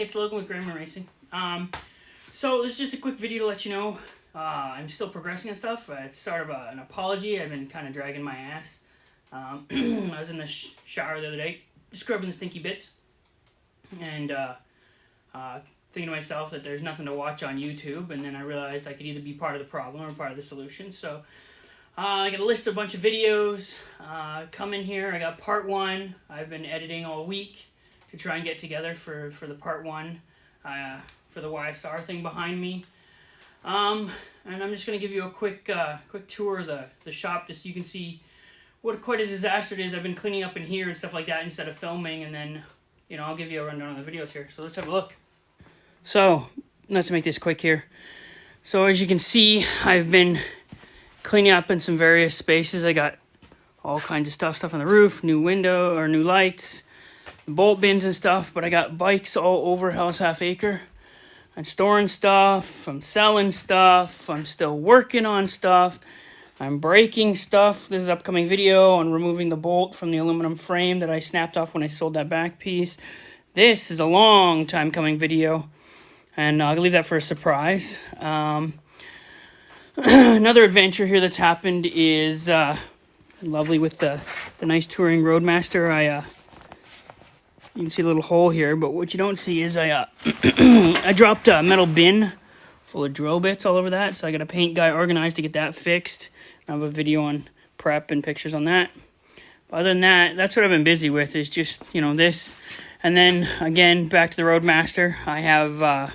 it's Logan with Grandma Racing. So this is just a quick video to let you know I'm still progressing and stuff. It's sort of an apology. I've been kind of dragging my ass. I was in the shower the other day, scrubbing the stinky bits, and thinking to myself that there's nothing to watch on YouTube, and then I realized I could either be part of the problem or part of the solution. So I got a list of a bunch of videos coming here. I got part 1. I've been editing all week to try and get together for the part 1 for the YSR thing behind me. And I'm just going to give you a quick tour of the shop just so you can see what quite a disaster it is. I've been cleaning up in here and stuff like that instead of filming, and then, you know, I'll give you a rundown of the videos here. So let's have a look. So, let's make this quick here. So as you can see, I've been cleaning up in some various spaces. I got all kinds of stuff on the roof, new window or new lights, bolt bins and stuff, but I got bikes all over House Half Acre. I'm storing stuff, I'm selling stuff, I'm still working on stuff, I'm breaking stuff. This is an upcoming video on removing the bolt from the aluminum frame that I snapped off when I sold that back piece. This is a long time coming video, and I'll leave that for a surprise. Another adventure here that's happened is lovely with the nice touring Roadmaster. You can see a little hole here, but what you don't see is I dropped a metal bin full of drill bits all over that, so I got a paint guy organized to get that fixed. I have a video on prep and pictures on that. But other than that, that's what I've been busy with, is just, you know, this. And then, again, back to the Roadmaster. I have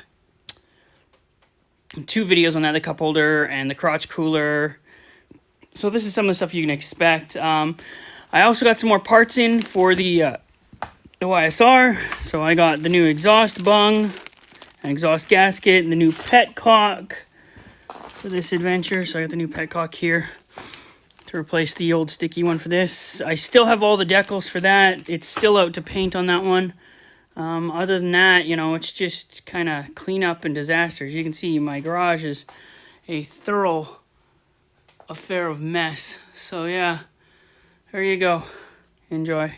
2 videos on that, the cup holder and the crotch cooler. So this is some of the stuff you can expect. I also got some more parts in for the YSR. So I got the new exhaust bung, an exhaust gasket, and the new petcock for this adventure. So I got the new petcock here to replace the old sticky one for this. I still have all the decals for that. It's still out to paint on that one. Other than that, you know, it's just kind of cleanup and disaster. As you can see, my garage is a thorough affair of mess. So yeah, there you go. Enjoy.